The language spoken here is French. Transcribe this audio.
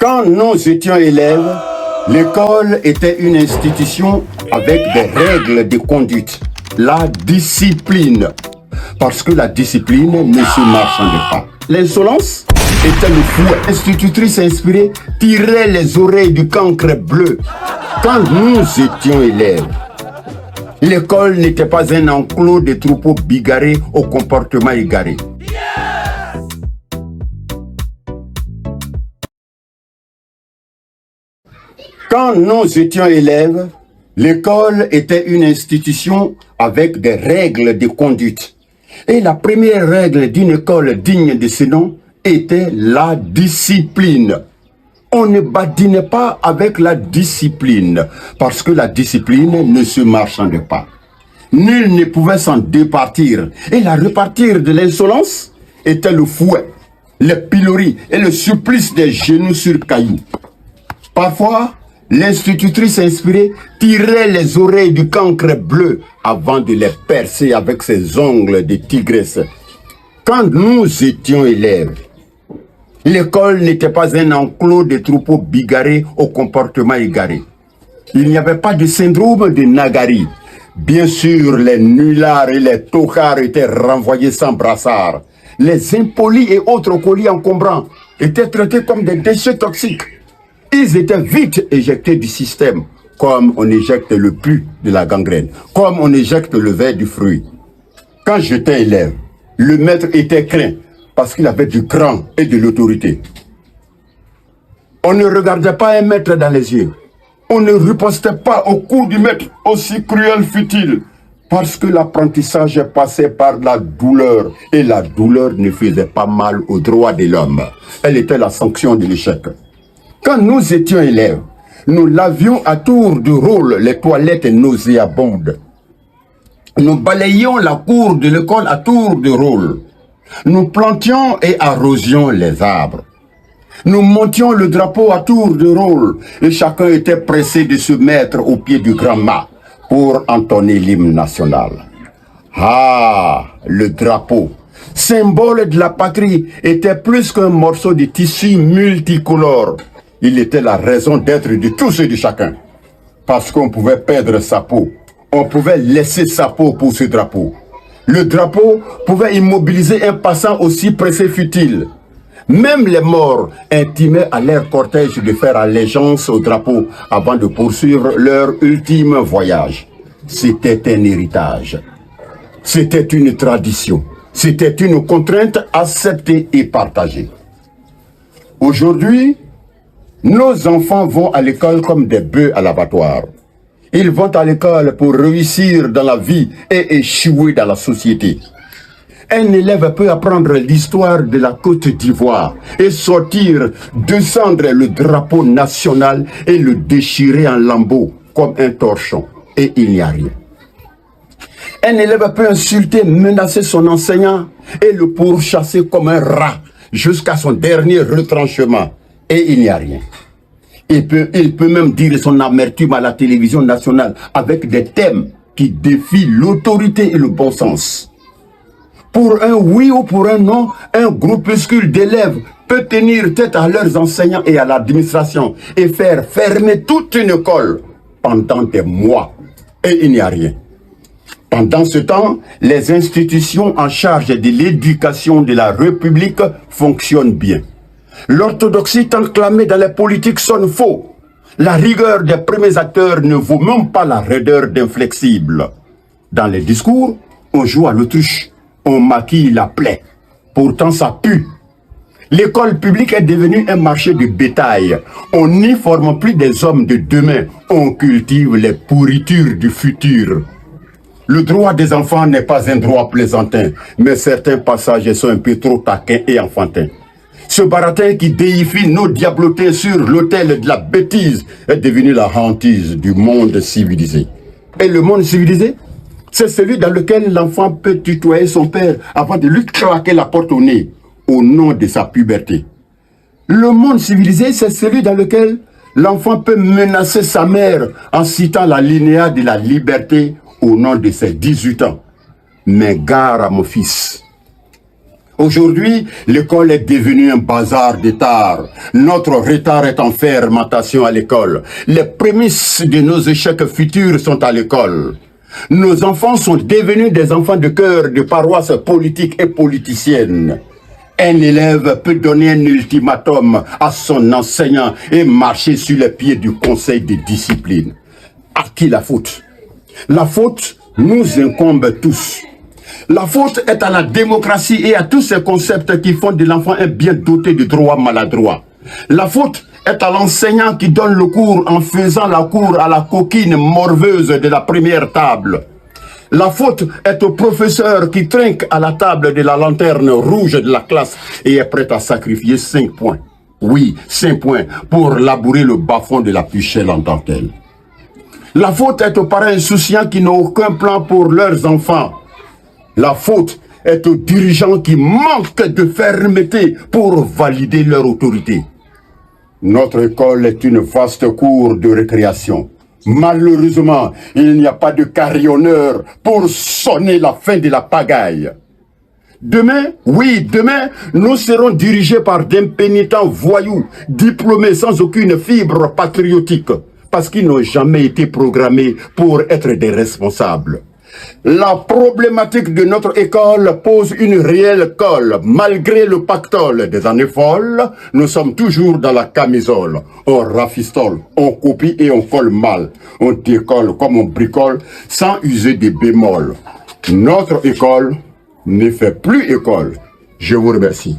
Quand nous étions élèves, l'école était une institution avec des règles de conduite. La discipline. Parce que la discipline ne se marchande pas. L'insolence était le fouet. L'institutrice inspirée tirait les oreilles du cancre bleu. Quand nous étions élèves, l'école n'était pas un enclos de troupeaux bigarrés au comportement égaré. Quand nous étions élèves, l'école était une institution avec des règles de conduite. Et la première règle d'une école digne de ce nom était la discipline. On ne badinait pas avec la discipline, parce que la discipline ne se marchande pas. Nul ne pouvait s'en départir. Et la repartir de l'insolence était le fouet, le pilori et le supplice des genoux sur cailloux. Parfois, l'institutrice inspirée tirait les oreilles du cancre bleu avant de les percer avec ses ongles de tigresse. Quand nous étions élèves, l'école n'était pas un enclos de troupeaux bigarrés au comportement égaré. Il n'y avait pas de syndrome de Nagari. Bien sûr, les nullards et les tochards étaient renvoyés sans brassard. Les impolis et autres colis encombrants étaient traités comme des déchets toxiques. Ils étaient vite éjectés du système, comme on éjecte le pus de la gangrène, comme on éjecte le verre du fruit. Quand j'étais élève, le maître était craint parce qu'il avait du cran et de l'autorité. On ne regardait pas un maître dans les yeux. On ne ripostait pas au coup du maître, aussi cruel fut-il, parce que l'apprentissage passait par la douleur, et la douleur ne faisait pas mal aux droits de l'homme. Elle était la sanction de l'échec. Quand nous étions élèves, nous lavions à tour de rôle les toilettes nauséabondes. Nous balayions la cour de l'école à tour de rôle. Nous plantions et arrosions les arbres. Nous montions le drapeau à tour de rôle et chacun était pressé de se mettre au pied du grand mât pour entonner l'hymne national. Ah, le drapeau, symbole de la patrie, était plus qu'un morceau de tissu multicolore. Il était la raison d'être de tous et de chacun. Parce qu'on pouvait perdre sa peau, on pouvait laisser sa peau pour ce drapeau. Le drapeau pouvait immobiliser un passant aussi pressé fut-il. Même les morts intimaient à leur cortège de faire allégeance au drapeau avant de poursuivre leur ultime voyage. C'était un héritage. C'était une tradition. C'était une contrainte acceptée et partagée. Aujourd'hui, nos enfants vont à l'école comme des bœufs à l'abattoir. Ils vont à l'école pour réussir dans la vie et échouer dans la société. Un élève peut apprendre l'histoire de la Côte d'Ivoire et sortir, descendre le drapeau national et le déchirer en lambeaux comme un torchon. Et il n'y a rien. Un élève peut insulter, menacer son enseignant et le pourchasser comme un rat jusqu'à son dernier retranchement. Et il n'y a rien. Il peut même dire son amertume à la télévision nationale avec des thèmes qui défient l'autorité et le bon sens. Pour un oui ou pour un non, un groupuscule d'élèves peut tenir tête à leurs enseignants et à l'administration et faire fermer toute une école pendant des mois. Et il n'y a rien. Pendant ce temps, les institutions en charge de l'éducation de la République fonctionnent bien. L'orthodoxie tant clamée dans les politiques sonne faux. La rigueur des premiers acteurs ne vaut même pas la raideur d'inflexibles. Dans les discours, on joue à l'autruche, on maquille la plaie. Pourtant ça pue. L'école publique est devenue un marché de bétail. On n'y forme plus des hommes de demain, on cultive les pourritures du futur. Le droit des enfants n'est pas un droit plaisantin, mais certains passages sont un peu trop taquins et enfantins. Ce baratin qui déifie nos diablotés sur l'autel de la bêtise est devenu la hantise du monde civilisé. Et le monde civilisé, c'est celui dans lequel l'enfant peut tutoyer son père avant de lui claquer la porte au nez, au nom de sa puberté. Le monde civilisé, c'est celui dans lequel l'enfant peut menacer sa mère en citant la linéa de la liberté au nom de ses 18 ans. Mais gare à mon fils. Aujourd'hui, l'école est devenue un bazar d'état. Notre retard est en fermentation à l'école. Les prémices de nos échecs futurs sont à l'école. Nos enfants sont devenus des enfants de cœur de paroisses politiques et politiciennes. Un élève peut donner un ultimatum à son enseignant et marcher sur les pieds du conseil de discipline. À qui la faute? La faute nous incombe tous. La faute est à la démocratie et à tous ces concepts qui font de l'enfant un bien doté de droits maladroits. La faute est à l'enseignant qui donne le cours en faisant la cour à la coquine morveuse de la première table. La faute est au professeur qui trinque à la table de la lanterne rouge de la classe et est prêt à sacrifier 5 points. Oui, 5 points pour labourer le bas-fond de la puchelle en dentelle. La faute est aux parents insouciants qui n'ont aucun plan pour leurs enfants. La faute est aux dirigeants qui manquent de fermeté pour valider leur autorité. Notre école est une vaste cour de récréation. Malheureusement, il n'y a pas de carillonneur pour sonner la fin de la pagaille. Demain, oui, demain, nous serons dirigés par d'impénitents voyous, diplômés sans aucune fibre patriotique, parce qu'ils n'ont jamais été programmés pour être des responsables. La problématique de notre école pose une réelle colle. Malgré le pactole des années folles, nous sommes toujours dans la camisole. On rafistole, on copie et on colle mal. On décolle comme on bricole sans user des bémols. Notre école ne fait plus école. Je vous remercie.